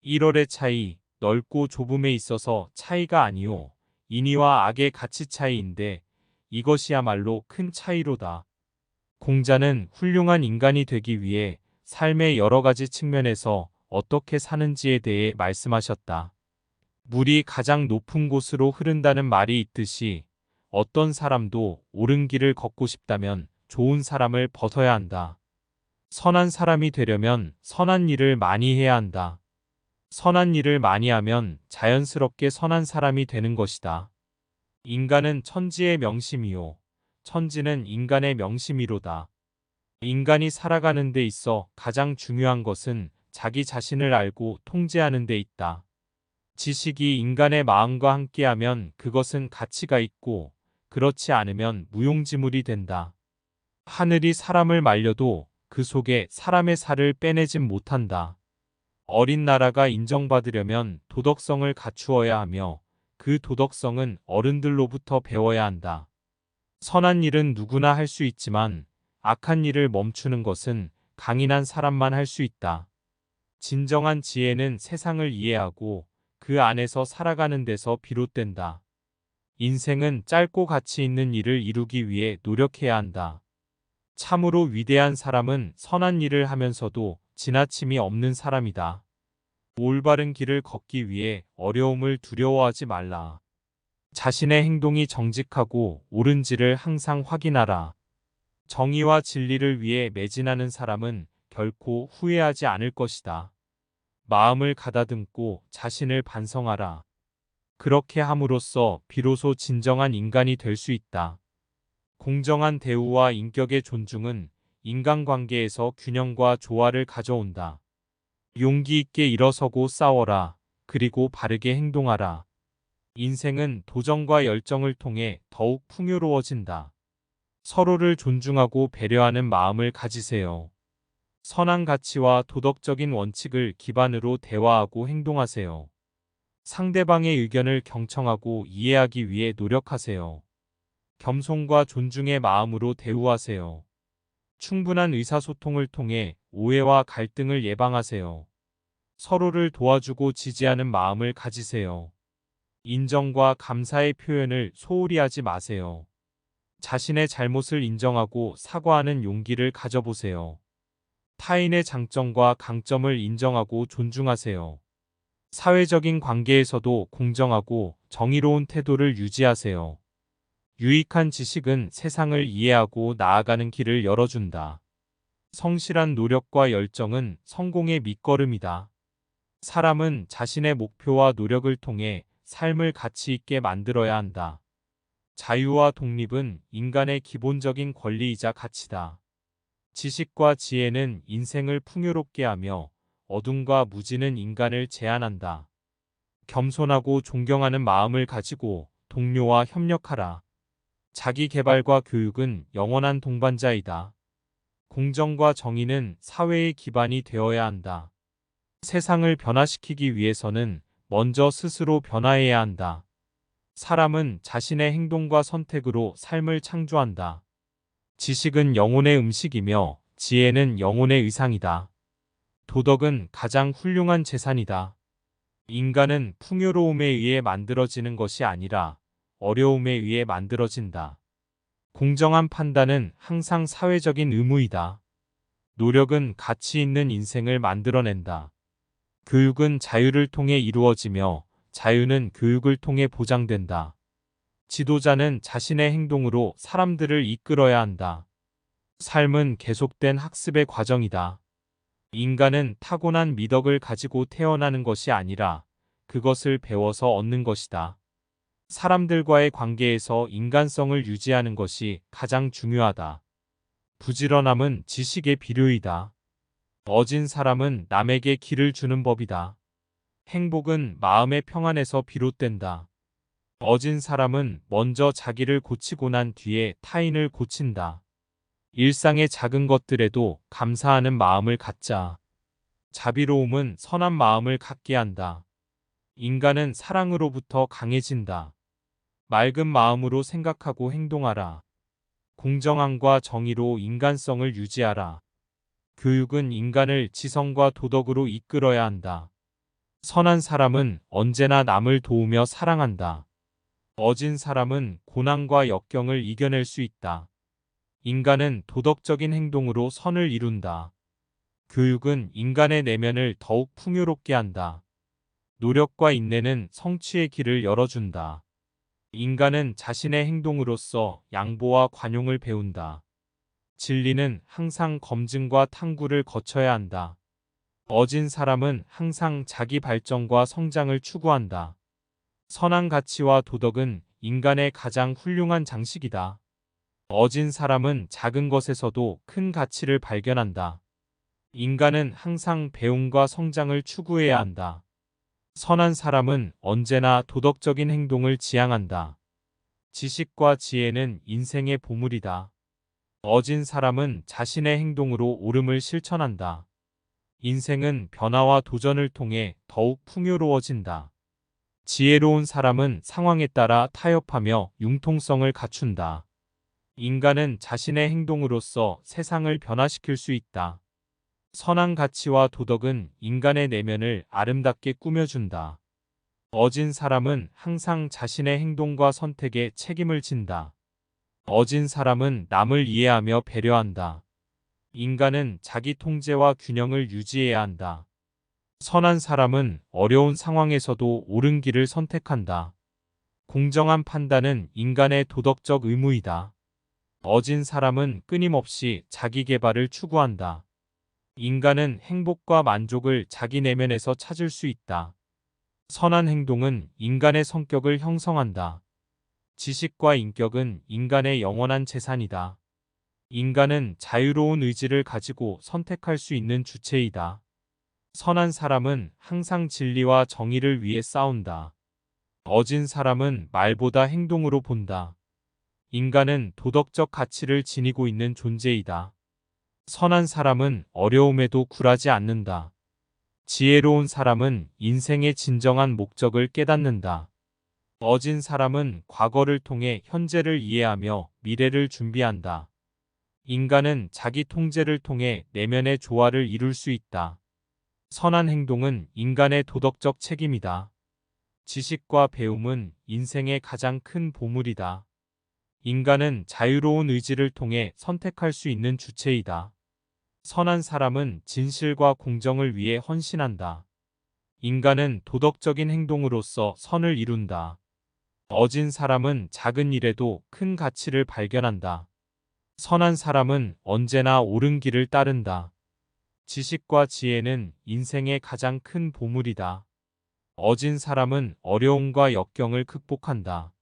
1월의 차이, 넓고 좁음에 있어서 차이가 아니오. 인의와 악의 가치 차이인데 이것이야말로 큰 차이로다. 공자는 훌륭한 인간이 되기 위해 삶의 여러 가지 측면에서 어떻게 사는지에 대해 말씀하셨다. 물이 가장 높은 곳으로 흐른다는 말이 있듯이 어떤 사람도 옳은 길을 걷고 싶다면 좋은 사람을 벗어야 한다. 선한 사람이 되려면 선한 일을 많이 해야 한다. 선한 일을 많이 하면 자연스럽게 선한 사람이 되는 것이다. 인간은 천지의 명심이요. 천지는 인간의 명심이로다. 인간이 살아가는 데 있어 가장 중요한 것은 자기 자신을 알고 통제하는 데 있다. 지식이 인간의 마음과 함께하면 그것은 가치가 있고, 그렇지 않으면 무용지물이 된다. 하늘이 사람을 말려도 그 속에 사람의 살을 빼내진 못한다. 어린 나라가 인정받으려면 도덕성을 갖추어야 하며 그 도덕성은 어른들로부터 배워야 한다. 선한 일은 누구나 할 수 있지만 악한 일을 멈추는 것은 강인한 사람만 할 수 있다. 진정한 지혜는 세상을 이해하고 그 안에서 살아가는 데서 비롯된다. 인생은 짧고 가치 있는 일을 이루기 위해 노력해야 한다. 참으로 위대한 사람은 선한 일을 하면서도 지나침이 없는 사람이다. 올바른 길을 걷기 위해 어려움을 두려워하지 말라. 자신의 행동이 정직하고 옳은지를 항상 확인하라. 정의와 진리를 위해 매진하는 사람은 결코 후회하지 않을 것이다. 마음을 가다듬고 자신을 반성하라. 그렇게 함으로써 비로소 진정한 인간이 될 수 있다. 공정한 대우와 인격의 존중은 인간관계에서 균형과 조화를 가져온다. 용기 있게 일어서고 싸워라. 그리고 바르게 행동하라. 인생은 도전과 열정을 통해 더욱 풍요로워진다. 서로를 존중하고 배려하는 마음을 가지세요. 선한 가치와 도덕적인 원칙을 기반으로 대화하고 행동하세요. 상대방의 의견을 경청하고 이해하기 위해 노력하세요. 겸손과 존중의 마음으로 대우하세요. 충분한 의사소통을 통해 오해와 갈등을 예방하세요. 서로를 도와주고 지지하는 마음을 가지세요. 인정과 감사의 표현을 소홀히 하지 마세요. 자신의 잘못을 인정하고 사과하는 용기를 가져보세요. 타인의 장점과 강점을 인정하고 존중하세요. 사회적인 관계에서도 공정하고 정의로운 태도를 유지하세요. 유익한 지식은 세상을 이해하고 나아가는 길을 열어준다. 성실한 노력과 열정은 성공의 밑거름이다. 사람은 자신의 목표와 노력을 통해 삶을 가치 있게 만들어야 한다. 자유와 독립은 인간의 기본적인 권리이자 가치다. 지식과 지혜는 인생을 풍요롭게 하며 어둠과 무지는 인간을 제한한다. 겸손하고 존경하는 마음을 가지고 동료와 협력하라. 자기 개발과 교육은 영원한 동반자이다. 공정과 정의는 사회의 기반이 되어야 한다. 세상을 변화시키기 위해서는 먼저 스스로 변화해야 한다. 사람은 자신의 행동과 선택으로 삶을 창조한다. 지식은 영혼의 음식이며 지혜는 영혼의 의상이다. 도덕은 가장 훌륭한 재산이다. 인간은 풍요로움에 의해 만들어지는 것이 아니라 어려움에 의해 만들어진다. 공정한 판단은 항상 사회적인 의무이다. 노력은 가치 있는 인생을 만들어낸다. 교육은 자유를 통해 이루어지며 자유는 교육을 통해 보장된다. 지도자는 자신의 행동으로 사람들을 이끌어야 한다. 삶은 계속된 학습의 과정이다. 인간은 타고난 미덕을 가지고 태어나는 것이 아니라 그것을 배워서 얻는 것이다. 사람들과의 관계에서 인간성을 유지하는 것이 가장 중요하다. 부지런함은 지식의 비료이다. 어진 사람은 남에게 길을 주는 법이다. 행복은 마음의 평안에서 비롯된다. 어진 사람은 먼저 자기를 고치고 난 뒤에 타인을 고친다. 일상의 작은 것들에도 감사하는 마음을 갖자. 자비로움은 선한 마음을 갖게 한다. 인간은 사랑으로부터 강해진다. 맑은 마음으로 생각하고 행동하라. 공정함과 정의로 인간성을 유지하라. 교육은 인간을 지성과 도덕으로 이끌어야 한다. 선한 사람은 언제나 남을 도우며 사랑한다. 어진 사람은 고난과 역경을 이겨낼 수 있다. 인간은 도덕적인 행동으로 선을 이룬다. 교육은 인간의 내면을 더욱 풍요롭게 한다. 노력과 인내는 성취의 길을 열어준다. 인간은 자신의 행동으로써 양보와 관용을 배운다. 진리는 항상 검증과 탐구를 거쳐야 한다. 어진 사람은 항상 자기 발전과 성장을 추구한다. 선한 가치와 도덕은 인간의 가장 훌륭한 장식이다. 어진 사람은 작은 것에서도 큰 가치를 발견한다. 인간은 항상 배움과 성장을 추구해야 한다. 선한 사람은 언제나 도덕적인 행동을 지향한다. 지식과 지혜는 인생의 보물이다. 어진 사람은 자신의 행동으로 옳음을 실천한다. 인생은 변화와 도전을 통해 더욱 풍요로워진다. 지혜로운 사람은 상황에 따라 타협하며 융통성을 갖춘다. 인간은 자신의 행동으로써 세상을 변화시킬 수 있다. 선한 가치와 도덕은 인간의 내면을 아름답게 꾸며준다. 어진 사람은 항상 자신의 행동과 선택에 책임을 진다. 어진 사람은 남을 이해하며 배려한다. 인간은 자기 통제와 균형을 유지해야 한다. 선한 사람은 어려운 상황에서도 옳은 길을 선택한다. 공정한 판단은 인간의 도덕적 의무이다. 어진 사람은 끊임없이 자기 개발을 추구한다. 인간은 행복과 만족을 자기 내면에서 찾을 수 있다. 선한 행동은 인간의 성격을 형성한다. 지식과 인격은 인간의 영원한 재산이다. 인간은 자유로운 의지를 가지고 선택할 수 있는 주체이다. 선한 사람은 항상 진리와 정의를 위해 싸운다. 어진 사람은 말보다 행동으로 본다. 인간은 도덕적 가치를 지니고 있는 존재이다. 선한 사람은 어려움에도 굴하지 않는다. 지혜로운 사람은 인생의 진정한 목적을 깨닫는다. 어진 사람은 과거를 통해 현재를 이해하며 미래를 준비한다. 인간은 자기 통제를 통해 내면의 조화를 이룰 수 있다. 선한 행동은 인간의 도덕적 책임이다. 지식과 배움은 인생의 가장 큰 보물이다. 인간은 자유로운 의지를 통해 선택할 수 있는 주체이다. 선한 사람은 진실과 공정을 위해 헌신한다. 인간은 도덕적인 행동으로서 선을 이룬다. 어진 사람은 작은 일에도 큰 가치를 발견한다. 선한 사람은 언제나 옳은 길을 따른다. 지식과 지혜는 인생의 가장 큰 보물이다. 어진 사람은 어려움과 역경을 극복한다.